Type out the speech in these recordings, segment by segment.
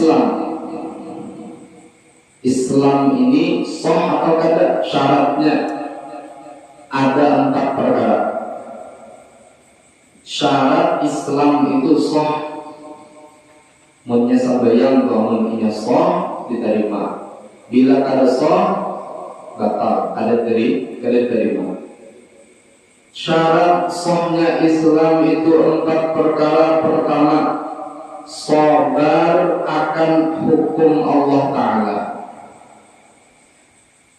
Islam. Islam ini sah atau kada? Syaratnya ada 4 perkara. Syarat Islam itu sah. Munnya sambayang bangun inya sah diterima. Bila kada sah batal, kada terima. Syarat sahnya Islam itu 4 perkara. Pertama, sabar akan hukum Allah Ta'ala.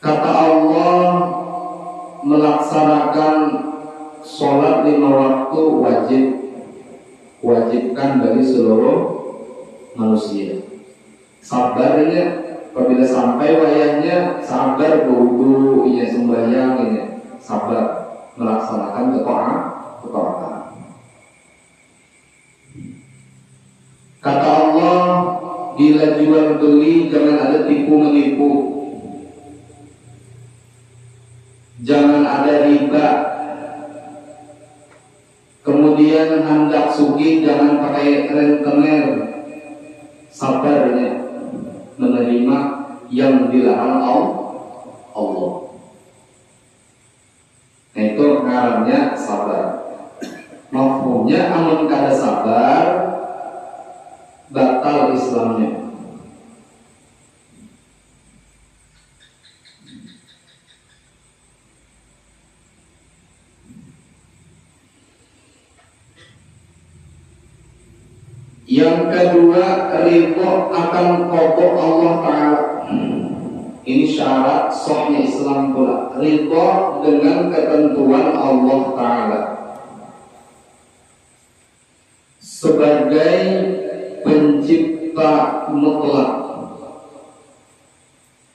Kata Allah, melaksanakan sholat 5 waktu wajibkan bagi seluruh manusia. Sabarnya apabila sampai wayahnya, sabar berwudu, ia sembahyang, ini sabar melaksanakan ketaatan. Kata Allah, bila jual beli jangan ada tipu menipu, jangan ada riba. Kemudian hendak sugih jangan pakai rentenir. Sabarnya menerima yang dilarang Allah. Nah, itu ngarannya sabar. Mafhumnya amun kada sabar batal Islamnya. Yang kedua, ridho akan qada Allah Ta'ala. Ini syarat sahnya Islam pula. Ridho dengan ketentuan Allah Ta'ala sebagai pencipta mutlak,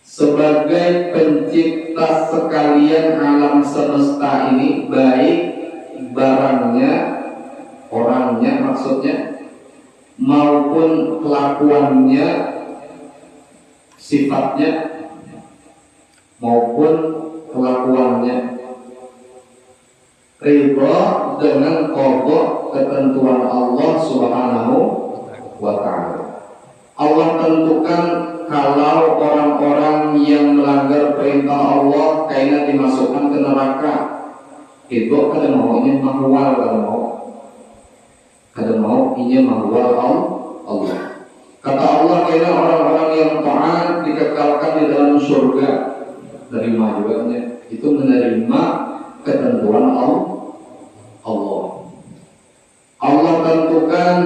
sebagai pencipta sekalian alam semesta ini, baik barangnya, orangnya maksudnya, maupun kelakuannya, sifatnya, maupun kelakuannya. Ridha dengan qada ketentuan Allah Subhanahu wa Ta'ala. Allah tentukan kalau orang-orang yang melanggar perintah Allah kainan dimasukkan ke neraka. Itu kada maunya mahwal, kada mau inya mahwal Allah. Kata Allah, kainan orang-orang yang taat dikekalkan di dalam surga. Dari majuannya itu menerima ketentuan Allah. Allah tentukan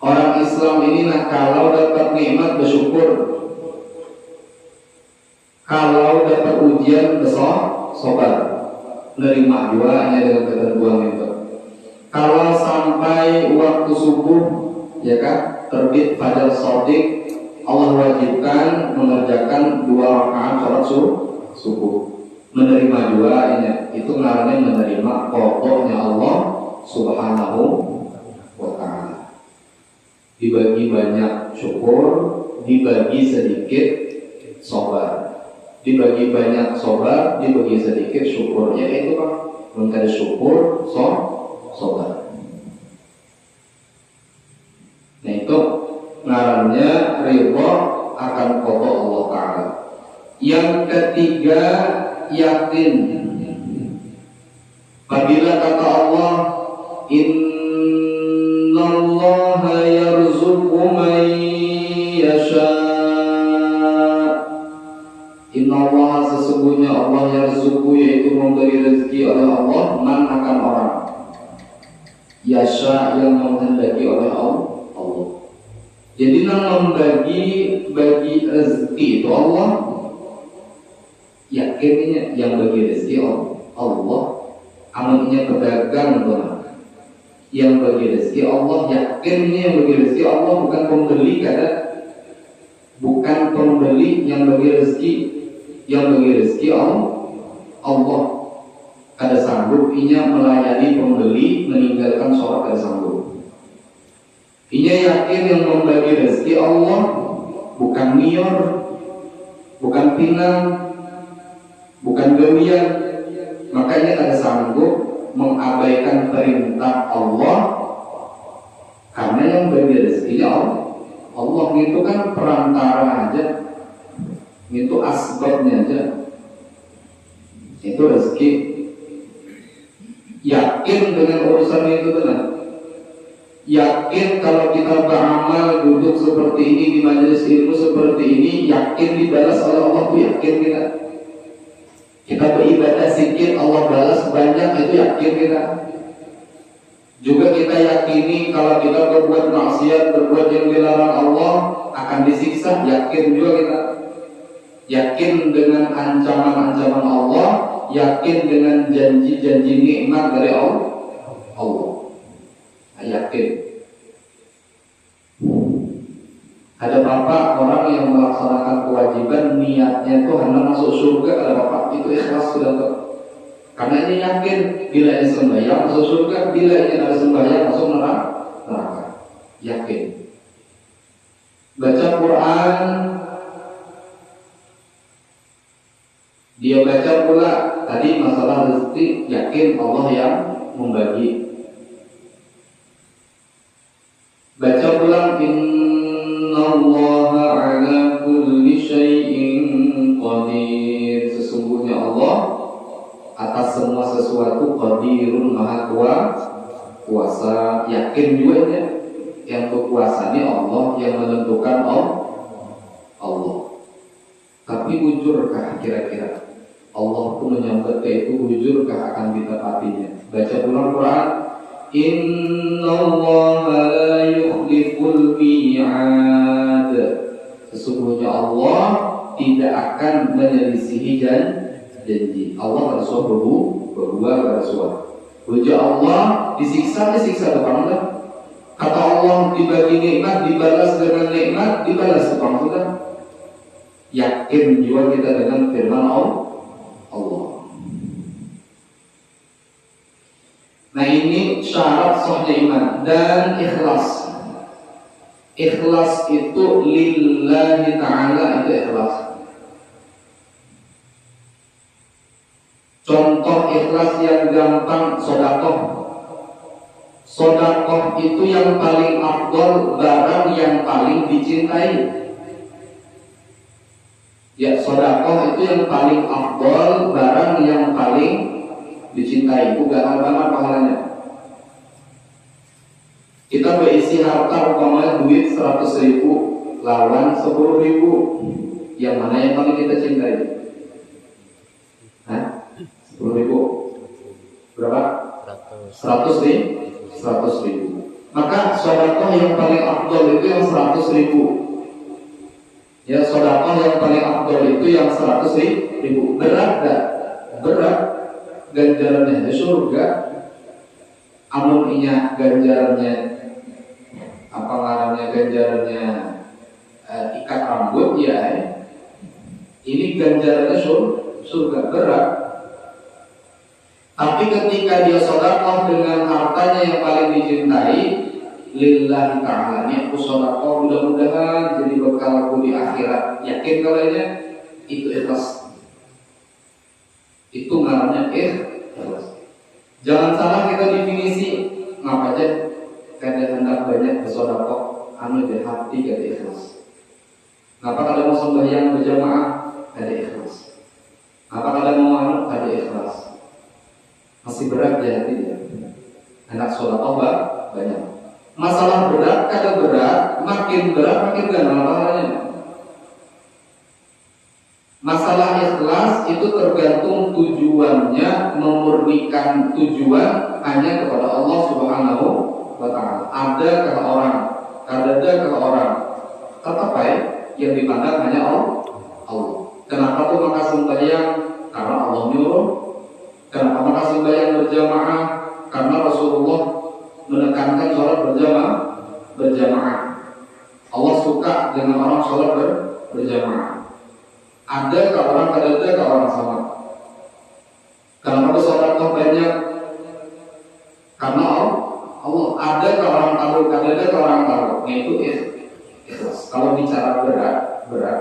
orang Islam ini kalau dapat nikmat bersyukur, kalau dapat ujian bersabar, menerima doanya dengan ketentuan itu. Kalau sampai waktu subuh, ya kan, terbit fajar shadiq, Allah wajibkan mengerjakan 2 rakaat sholat subuh. Menerima doanya itu namanya menerima qadanya Allah Subhanahu wa Ta'ala. Dibagi banyak syukur, dibagi sedikit sabar. Dibagi banyak sabar, dibagi sedikit syukur. Ya itu kan, mencari syukur, sabar. Nah itu ngarannya ridha akan qada Allah Ta'ala. Yang ketiga, yakin. Apabila kata Allah, innallaha yarzuqu man yasha. Innallaha sesungguhnya Allah yarzuqu, yaitu memberi rezeki oleh Allah, man akan orang yasha yang menghendaki oleh Allah. Jadi membagi rezeki itu Allah. Yakinnya yang bagi rezeki Allah. Amannya pedagang benar. Yang bagi rezeki Allah, yakinnya yang bagi rezeki Allah, bukan pembeli kada. Bukan pembeli yang bagi rezeki. Yang bagi rezeki Allah. Kada sanggup inya melayani pembeli, meninggalkan sholat kada sanggup. Inya yakin yang membagi rezeki Allah, bukan nior, bukan pinang, bukan gawian. Makanya kada sanggup mengabaikan perintah Allah, karena yang bagi rezekinya Allah itu kan perantara aja, itu asbabnya aja. Itu rezeki. Yakin dengan urusan itu benar. Yakin kalau kita beramal duduk seperti ini di majelis ilmu seperti ini, yakin dibalas oleh Allah tuh yakin kita. Kita beribadah sedikit Allah balas banyak, itu yakin kita. Juga kita yakini kalau kita berbuat maksiat, berbuat yang dilarang Allah akan disiksa, yakin juga kita. Yakin dengan ancaman-ancaman Allah, yakin dengan janji-janji nikmat dari Allah. Yakin. Ada bapak orang yang melaksanakan kewajiban niatnya itu hanya masuk surga, ada bapak itu ikhlas sudah tuh. Karena ini yakin bila ini sembahyang masuk surga, bila ini ada sembahyang masuk neraka. Yakin. Baca Quran, dia baca pula tadi masalah rezeki, yakin Allah yang membagi. Baca pulang innallaha ala kulli syai'in qadir. Sesungguhnya Allah atas semua sesuatu qadirun, maha kuasa. Yakin juga ya, yang berkuasa ini Allah, yang menentukan Allah. Tapi bujurkah kira-kira Allah pun menyambut itu, bujurkah akan ditepatinya? Baca pulang Quran, innallaha la yukhliful mi'ad. Sesungguhnya Allah tidak akan menyelisihi janji. Allah bersuara bersuara. Puja Allah, disiksa depan Allah. Kata Allah dibagi nikmat, dibalas dengan nikmat, dibalas depan Allah. Yakin juga kita dengan firman Allah. Nah ini syarat sahnya iman dan ikhlas. Ikhlas itu lillahi ta'ala, itu ikhlas. Contoh ikhlas yang gampang, sedekah. Sedekah itu yang paling afdal, barang yang paling dicintai. Ya, sedekah itu yang paling afdal, barang yang paling dicintai. Bukan apa-apa pahalanya. Kita berisi harta umpamanya duit 100.000 lawan 10.000, yang mana yang paling kita cintai? 10.000 berapa? 100.000. Maka sedekah yang paling afdal itu yang 100.000. Ya, sedekah yang paling afdal itu yang 100.000. Berat gak? Berat. Ganjarannya di surga. Amun inya ganjarannya apa ngarannya, ganjarannya ikat rambut ya. Ini ganjarannya surga, berat. Tapi ketika dia sedekah dengan hartanya yang paling dicintai, lillahi ta'ala, ini aku sedekah mudah-mudahan jadi bekal aku di akhirat. Yakin kalanya itu ikhlas. Itu ngarannya ikhlas. Jangan salah kita definisi ngapa aja kada hendak banyak bersedekah anu di hati kada ikhlas. Ngapa kada mau sembahyang berjamaah kada ikhlas. Ngapa kada mau anu kada ikhlas. Masih berat di hati dia. Hendak sedekah banyak. Masalah berat kada berat, makin ganal pahalanya. Masalah ikhlas itu tergantung tujuannya, memurnikan tujuan hanya kepada Allah Subhanahu wa ta'ala. Ada ke orang, kada ada ke orang, tetap baik yang dipandang hanya Allah. Kenapa tuh maka sembahyang? Karena Allah nyuruh. Kenapa maka sembahyang berjamaah? Karena Rasulullah menekankan sholat berjamaah. Allah suka dengan orang sholat berjamaah. Ada ke orang, ada ke orang sama. Kenapa bersedekah banyak? Karena Allah. Ada ke orang tahu, ada ke orang tahu. Nah itu ikhlas. Kalau bicara berat.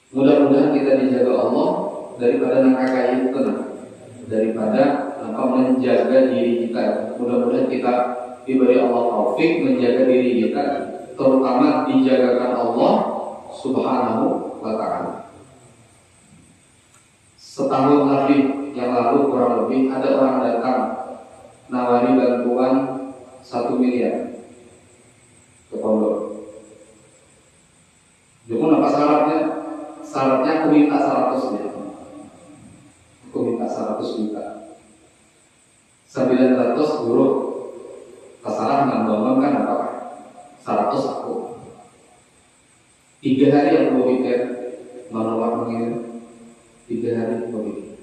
Mudah-mudahan kita dijaga Allah daripada nangka kayu, daripada menjaga diri kita. Mudah-mudahan kita diberi Allah taufik menjaga diri kita, terutama dijagakan Allah Subhanahu wa ta'ala. Setahun lebih yang lalu kurang lebih ada orang datang nawari bantuan 1 miliar ke pondok. Cuma apa syaratnya? Syaratnya aku minta 100 ya. Aku minta 100 juta. 900 guru kesalahan nambah kan apa? 100 aku. 3 hari aku pikir menolak mengirim. 3 hari aku pikir.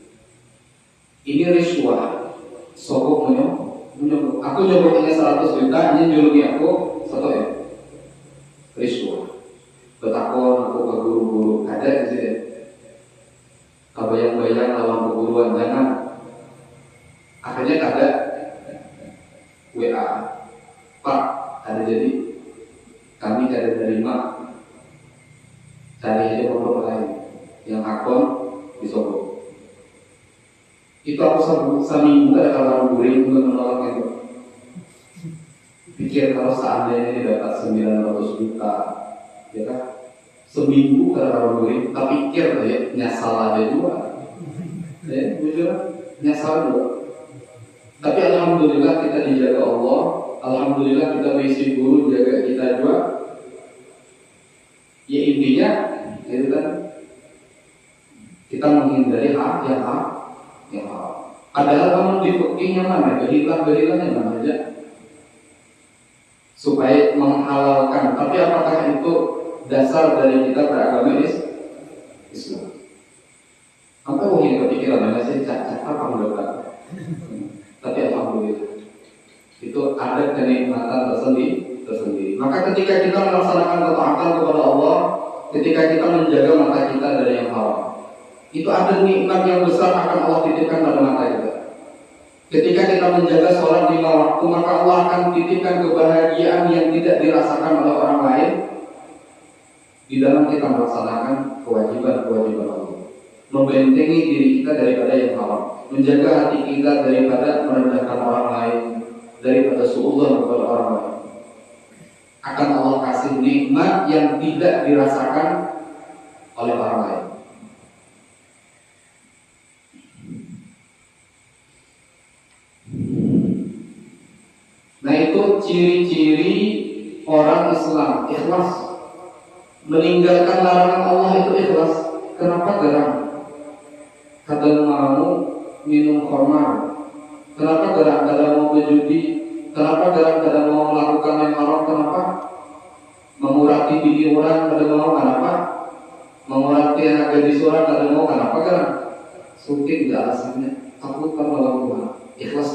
Ini riswah. Sokok menyokok. Aku nyokoknya 100 juta, ini juluki aku 1 ya. Riswah. Betakon aku ke guru-guru ada di sini. Kabayang-bayang lawan keguruan jangan. Akhirnya ada WA, Pak, ada jadi kami ada terima cari aja pondok lain yang akun di Solo. Itu aku seminggu ada kalau guring untuk menolak itu. Pikir kalau seandainya dapat 900 juta, ya kan? Seminggu kalau guring, tapi pikir ya nyasal ada juga. Ya, jujur nyasal juga. Tapi alhamdulillah kita dijaga Allah. Alhamdulillah kita mengisi guru jaga kita juga. Ya intinya itu kan kita menghindari hak yang haram. Padahal kamu di fikihnya mana? Berilah-berilahnya mana aja supaya menghalalkan. Tapi apakah itu dasar dari kita beragama Islam? Apa mungkin kepikiran mana sih? Apa kamu dapat? Tapi alhamdulillah itu ada kenikmatan tersendiri. Maka ketika kita melaksanakan ketaatan kepada Allah, ketika kita menjaga mata kita dari yang haram, itu ada nikmat yang besar akan Allah titipkan pada mata kita. Ketika kita menjaga sholat 5 waktu, maka Allah akan titipkan kebahagiaan yang tidak dirasakan oleh orang lain di dalam kita melaksanakan kewajiban Allah. Membentengi diri kita daripada yang haram, menjaga hati kita daripada merendahkan orang lain, daripada suudzon kepada orang lain. Akan Allah kasih nikmat yang tidak dirasakan oleh orang lain. Nah itu ciri-ciri orang Islam ikhlas. Meninggalkan larangan Allah itu ikhlas. Kenapa garang? Kadang mau minum khamar. Kenapa garang-garang mau berjudi? Kenapa garang-garang mau melakukan yang haram? Kenapa? Mengurati bini orang kadang mau kenapa? Mengurati anak gadis orang kadang mau kenapa garang? Sungkin tidak alasannya. Takut melawan Tuhan. Ikhlas.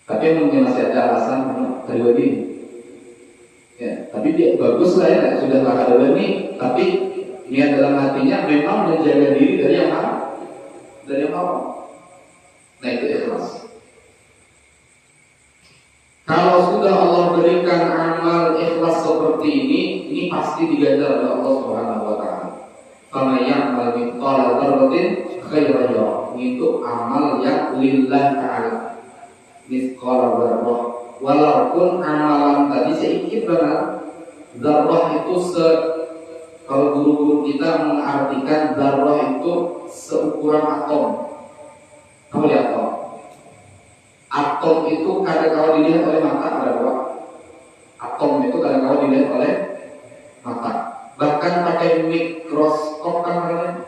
Tapi mungkin masih ada alasan pribadi. Ya, tapi dia bagus lah ya, sudah ada ini. Tapi niat dalam hatinya memang menjaga diri dari yang haram, Nah itu ikhlas. Kalau sudah Allah berikan amal ikhlas seperti ini pasti diganjar oleh Allah Subhanahu wa taala. Faman ya'mal mithqala dzarratin khairan yarah. Itu amal yang lillah ta'ala. Mithqala dzarrah. Walaupun amalan tadi sedikit banget. Dzarrah itu kalau guru-guru kita mengartikan dzarrah itu seukuran atom. Kamu lihat atom. Atom itu kadang-kadang dilihat oleh mata, berapa? Atom itu kadang-kadang dilihat oleh mata. Bahkan pakai mikroskop kan namanya.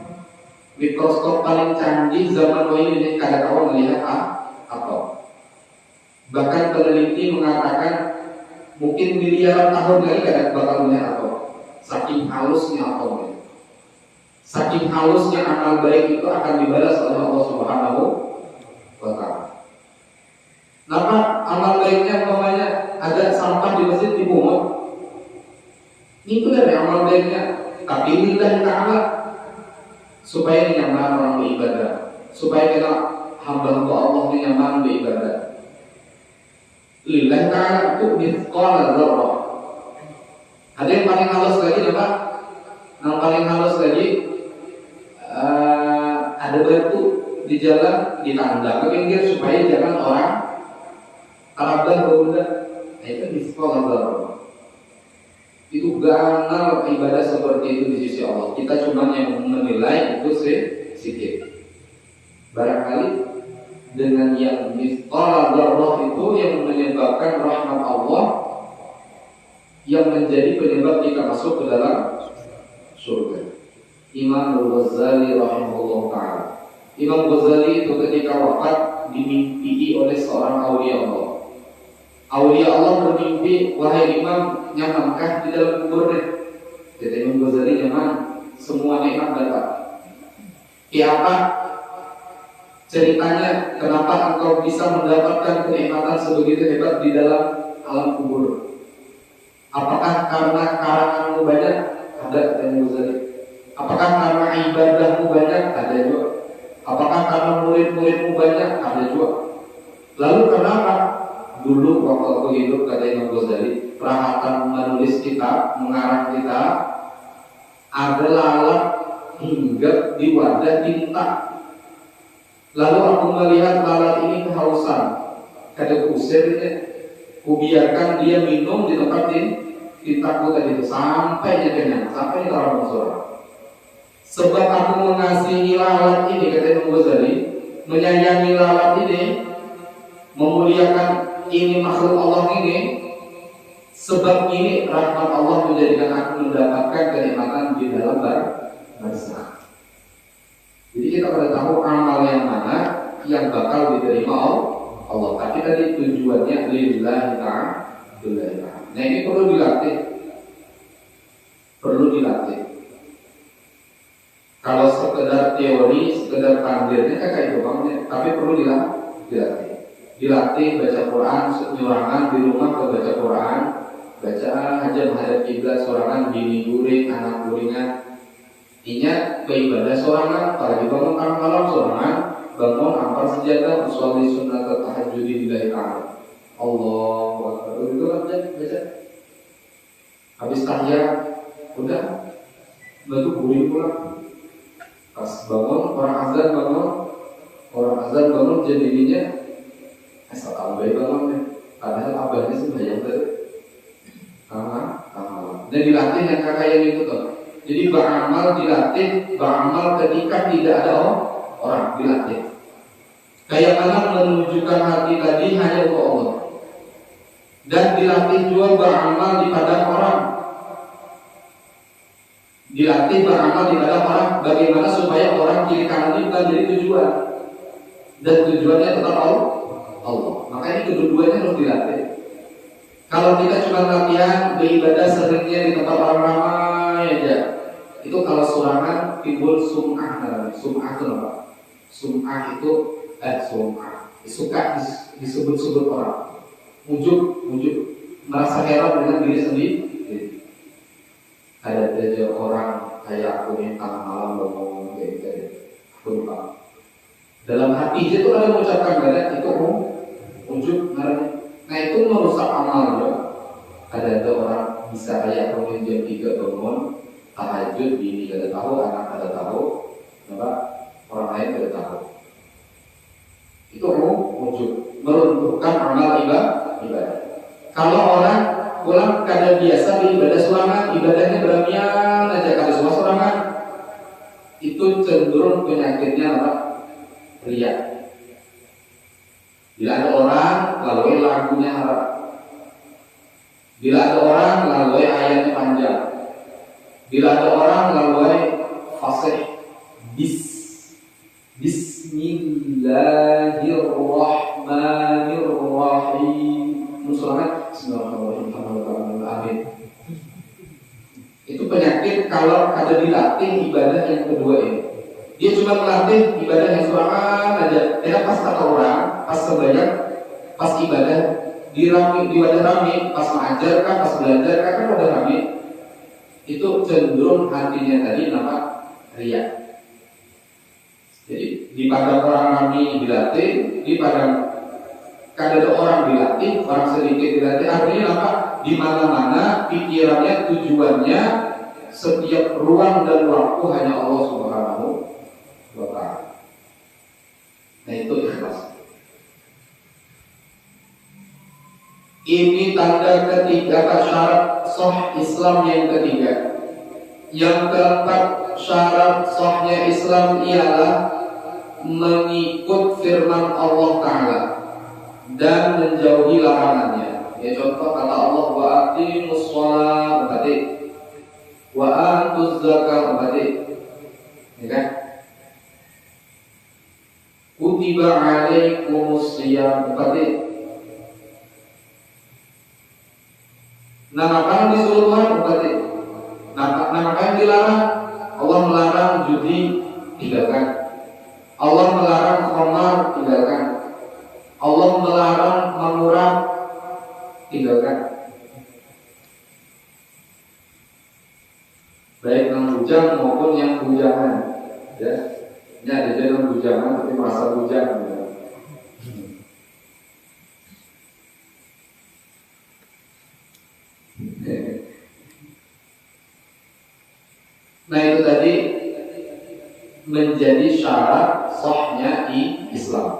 Mikroskop paling canggih zaman ini kadang-kadang melihat atom. Bahkan peneliti mengatakan mungkin miliaran tahun lagi kadang bakal melihat atom. Saking halusnya atomnya. Saking halusnya amal baik itu akan dibalas oleh Allah Subhanahu wa ta'ala. Kenapa amal baiknya umpamanya ada sampah di masjid dipungut? Itu dari amal baiknya. Tapi lillahi ta'ala, supaya nyaman orang beribadah, supaya kita hamba Allah nyaman beribadah. Lillahi ta'ala itu mithqala dzarrah. Ada yang paling halus lagi apa? Yang paling halus lagi ada batu di jalan ditanda ke pinggir supaya jangan orang Arabah berbunda. Nah, itu di sekolah baru. Itu ganal ibadah seperti itu di sisi Allah. Kita cuma yang menilai itu sedikit. Barangkali dengan yang mithqala dzarrah itu yang menyebabkan rahmat Allah, yang menjadi penyebab kita masuk ke dalam surga. Imam Ghazali rahimahullah ta'ala. Imam Ghazali itu ketika wafat dimimpi oleh seorang aulia Allah. Aulia Allah bermimpi, wahai Imam, nyamankah di dalam kuburnya? Jadi Imam Ghazali nyaman, semua nikmat dapat. Apa ceritanya kenapa engkau bisa mendapatkan kenikmatan sebegitu hebat di dalam alam kubur? Apakah karena karanganmu banyak? Ada Imam Ghazali. Apakah karena ibadahmu banyak? Ada juga. Apakah karena murid-muridmu banyak? Ada juga. Lalu kenapa? Dulu waktu aku hidup, kata Imam Ghazali, peralatan menulis kita, mengarang kita ada lalat hinggap di wadah tinta. Lalu aku melihat lalat ini kehausan, kata kusirnya, kubiarkan dia minum di tempat tintaku tadi itu sampai dia kenyang, sampai dia orang bersorak. Sebab aku mengasihi lalat ini, kata Imam Ghazali, menyayangi lalat ini, memuliakan ini makhluk Allah ini, sebab ini rahmat Allah menjadikan aku mendapatkan kenikmatan di dalam barzakh. Jadi kita pada tahu amal yang mana yang bakal diterima Allah. Tapi tadi tujuannya lillahi ta'ala. Nah ini perlu dilatih. Kalau sekedar teori, sekedar takdirnya kayak doangnya, tapi perlu dilatih. Dilatih baca Quran senyurangan di rumah, ke baca Quran, baca hajat kiblat sorangan, bini guring, anak guringan. Intinya beribadah sorangan, apalagi bangun tengah malam sorangan, bangun ampar sejadah, usolli sunnat tahajjudi lillahi ta'ala. Allahu akbar. Itu kan baca. Habis tahiyat, udah lalu guring pulang. Pas bangun orang azan bangun jadinya asal abai bangun ya. Padahal abahnya sembahyang tadi. Dan dilatih yang kakak yang itu tuh. Jadi beramal dilatih, beramal ketika tidak ada orang dilatih. Kayak mana menunjukkan hati tadi hanya untuk Allah. Dan dilatih juga beramal di padang orang. Dilatih beramal di padang orang. Bagaimana supaya orang kiri kanan ini bukan jadi tujuan. Dan tujuannya tetap Allah. Makanya kedua-duanya harus dilatih. Kalau kita cuma latihan beribadah seringnya di tempat orang ramai aja, itu kalau sorangan timbul sum'ah. Sum'ah itu apa? Sum'ah itu suka disebut-sebut orang, ujub, merasa heran dengan diri sendiri. Ada aja orang kayak aku yang tengah malam ngomong kayak gitu, aku lupa. Dalam hati itu ada mengucapkan badan itu ujub, nah itu merusak amal ya. Ada orang bisa kayak bangun jam 3 bangun tahajud, bini kada tahu, anak kada tahu, orang lain kada tahu. Itu ujub, meruntuhkan amal ibadah. Kalau orang pulang kada biasa beribadah sorangan, ibadahnya beramian aja kada semua sorangan, itu cenderung penyakitnya apa? Riya. Bila ada orang lalu lagunya harap. Bila ada orang lalu ayatnya panjang. Bila ada orang lalu fasih. Bismillahirrahmanirrahim. Musuhnya Bismillahirrahmanirrahim. Amin. Itu penyakit kalau ada dilatih ibadah yang kedua ini. Dia cuma melatih ibadah yang sorangan aja. Enak pas kata orang, pas sebanyak, pas ibadah di wadah rame, pas mengajarkan, pas belajar kan wadah rame. Itu cenderung hatinya tadi nama riya. Jadi di padang orang rame dilatih, di padang kada ada orang dilatih, orang sedikit dilatih. Artinya apa? Di mana-mana pikirannya, tujuannya, setiap ruang dan waktu hanya Allah Subhanahu wa ta'ala. Nah itu ikhlas. Ini tanda ketiga, syarat sah Islam yang ketiga. Yang keempat, syarat sahnya Islam ialah mengikut firman Allah Ta'ala dan menjauhi larangannya. Ya contoh kata Allah, wa aqimus shalah, berarti wa atuz zakah, berarti ya kan? Kutiba alaikumus shiyam, berarti namakan disuruh Tuhan, berarti namakan dilarang. Allah melarang judi, tinggalkan. Allah melarang khamar, tinggalkan. Allah melarang mengurang, tinggalkan. Baik yang bujang maupun yang bujangan, ya. Ini ada yang bujangan tapi merasa bujang, ya. Nah itu tadi menjadi syarat sahnya Islam.